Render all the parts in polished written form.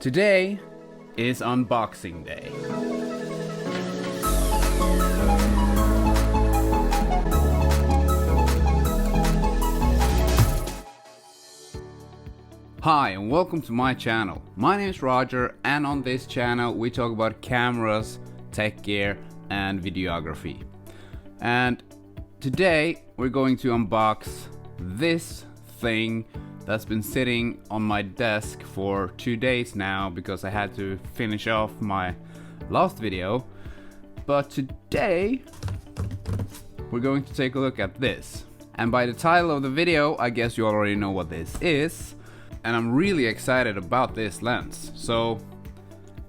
Today is unboxing day. Hi and welcome to my channel. My name is Roger and on this channel we talk about cameras, tech gear and videography. And today we're going to unbox this thing that's been sitting on my desk for 2 days now because I had to finish off my last video. But today we're going to take a look at this. And by the title of the video, I guess you already know what this is. And I'm really excited about this lens. So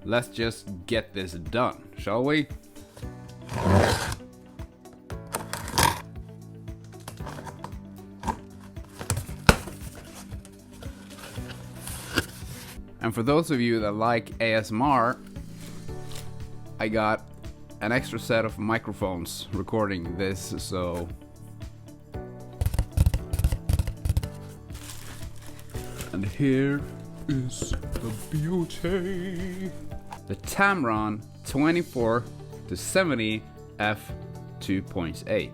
let's just get this done, shall we? And for those of you that like ASMR, I got an extra set of microphones recording this, so and here is the beauty. The Tamron 24-70mm f2.8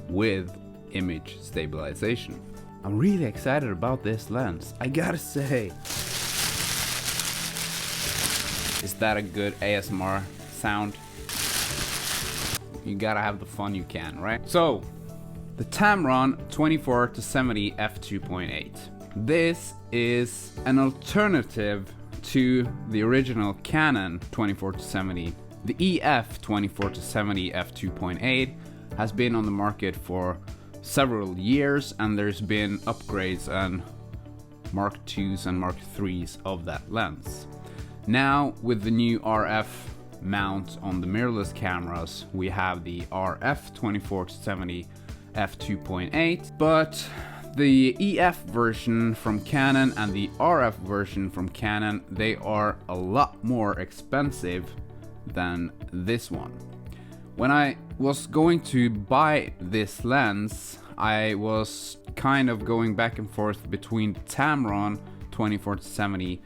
with image stabilization. I'm really excited about this lens, I gotta say. Is that a good ASMR sound? You gotta have the fun you can, right? So, the Tamron 24-70mm f2.8. This is an alternative to the original Canon 24-70mm. The EF 24-70mm f2.8 has been on the market for several years and there's been upgrades and Mark IIs and Mark IIIs of that lens. Now with the new RF mount on the mirrorless cameras, we have the RF 24-70mm f2.8, but the EF version from Canon and the RF version from Canon, they are a lot more expensive than this one. When I was going to buy this lens, I was kind of going back and forth between the Tamron 24-70mm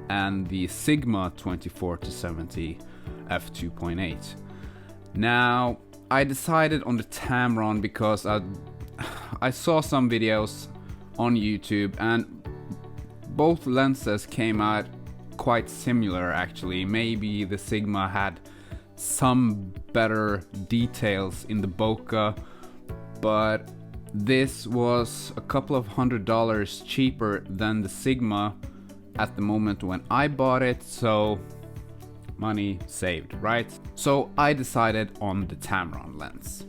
and the Sigma 24-70mm f2.8. Now, I decided on the Tamron because I saw some videos on YouTube and both lenses came out quite similar actually. Maybe the Sigma had some better details in the bokeh, but this was a couple of $100 cheaper than the Sigma at the moment when I bought it, so money saved, right? So I decided on the Tamron lens.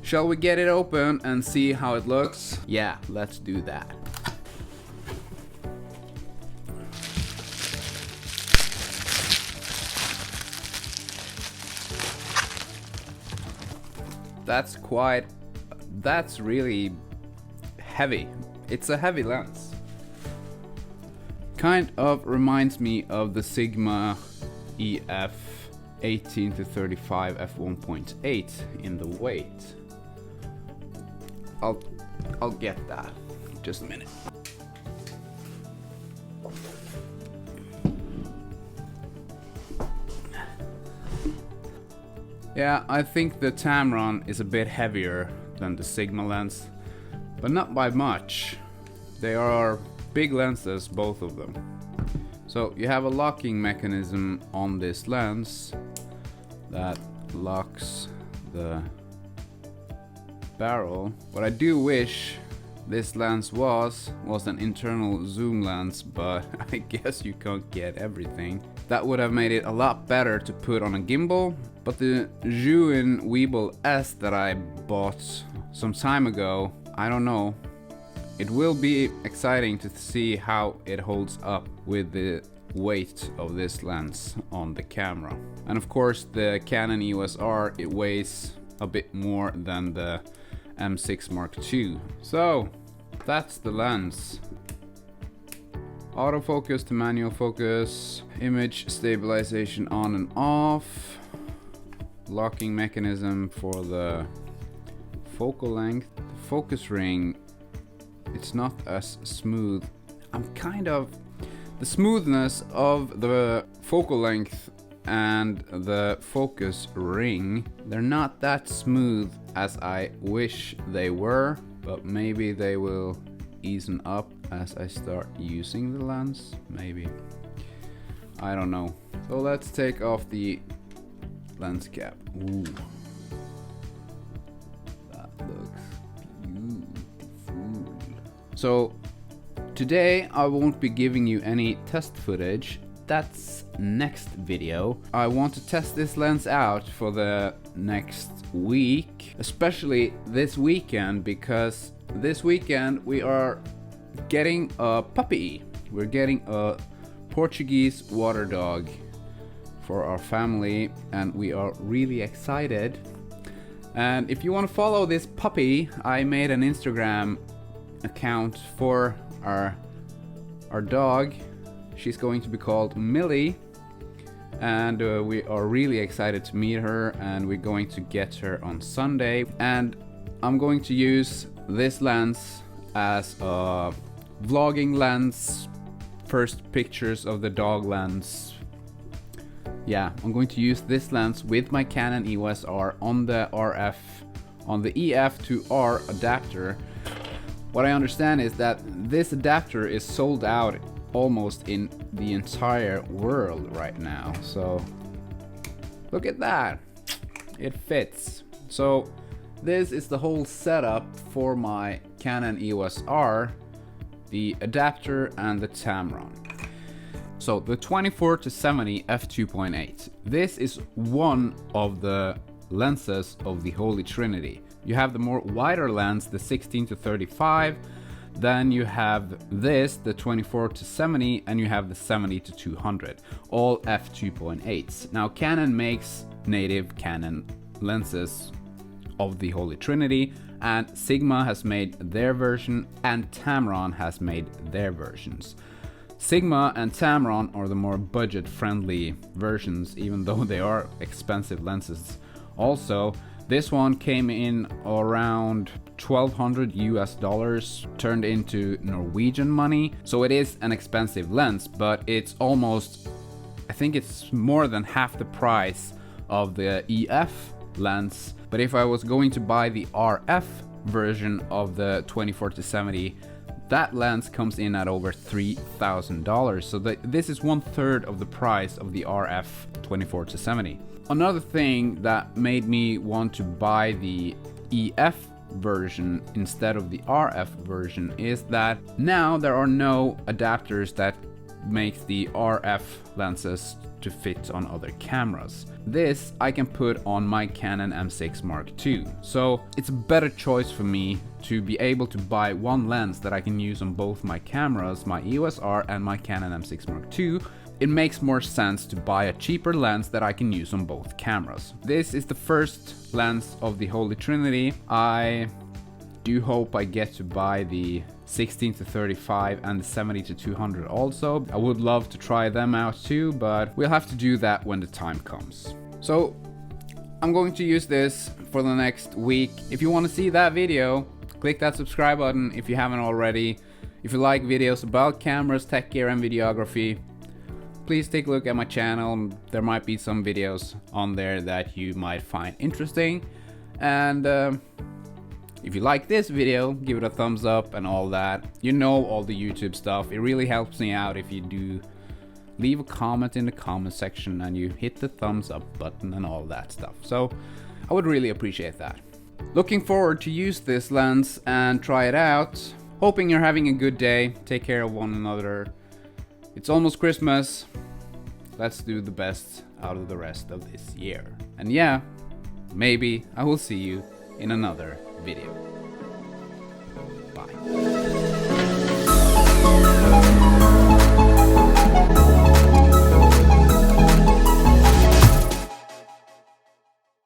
Shall we get it open and see how it looks? Yeah, let's do that. That's really heavy. It's a heavy lens. Kind of reminds me of the Sigma EF 18-35 f1.8 in the weight. I'll get that. Just a minute. Yeah, I think the Tamron is a bit heavier than the Sigma lens, but not by much. They are big lenses, both of them. So you have a locking mechanism on this lens that locks the barrel. What I do wish this lens was an internal zoom lens, but I guess you can't get everything. That would have made it a lot better to put on a gimbal, but the Zhiyun Weebill S that I bought some time ago, I don't know. It will be exciting to see how it holds up with the weight of this lens on the camera. And of course the Canon EOS R, it weighs a bit more than the M6 Mark II. So that's the lens. Autofocus to manual focus, image stabilization on and off, locking mechanism for the focal length. The focus ring, it's not as smooth. I'm kind of The smoothness of the focal length and the focus ring, they're not that smooth as I wish they were, but maybe they will ease up as I start using the lens, maybe. I don't know. So let's take off the lens cap. Ooh. That looks beautiful. So today I won't be giving you any test footage. That's next video. I want to test this lens out for the next week, especially this weekend, because this weekend we are getting a puppy. We're getting a Portuguese water dog for our family, and we are really excited. And if you want to follow this puppy, I made an Instagram account for our dog. She's going to be called Millie, and we are really excited to meet her, and we're going to get her on Sunday. And I'm going to use this lens as a vlogging lens, first pictures of the dog lens. Yeah, I'm going to use this lens with my Canon EOS R on the RF, on the EF to R adapter. What I understand is that this adapter is sold out almost in the entire world right now. So look at that, it fits. So this is the whole setup for my Canon EOS R, the adapter and the Tamron. So the 24-70 f2.8. This is one of the lenses of the Holy Trinity. You have the more wider lens, the 16-35. Then you have this, the 24-70, and you have the 70-200, all f2.8s. Now Canon makes native Canon lenses of the Holy Trinity, and Sigma has made their version, and Tamron has made their versions. Sigma and Tamron are the more budget-friendly versions, even though they are expensive lenses. Also, this one came in around $1,200 US, turned into Norwegian money. So it is an expensive lens, but it's almost, I think it's more than half the price of the EF lens. But if I was going to buy the RF version of the 24-70, that lens comes in at over $3,000. So this is 1/3 of the price of the RF 24-70. Another thing that made me want to buy the EF version instead of the RF version is that now there are no adapters that makes the RF lenses to fit on other cameras. This I can put on my Canon M6 Mark II. So it's a better choice for me to be able to buy one lens that I can use on both my cameras, my EOS R and my Canon M6 Mark II. It makes more sense to buy a cheaper lens that I can use on both cameras. This is the first lens of the Holy Trinity. I do hope I get to buy the 16-35 and the 70-200 also. I would love to try them out too, but we'll have to do that when the time comes. So I'm going to use this for the next week. If you want to see that video, click that subscribe button if you haven't already. If you like videos about cameras, tech gear and videography, please take a look at my channel. There might be some videos on there that you might find interesting. And if you like this video, give it a thumbs up and all that. You know, all the YouTube stuff. It really helps me out if you do leave a comment in the comment section and you hit the thumbs up button and all that stuff. So I would really appreciate that. Looking forward to use this lens and try it out. Hoping you're having a good day. Take care of one another. It's almost Christmas. Let's do the best out of the rest of this year. And yeah, maybe I will see you in another video. Bye.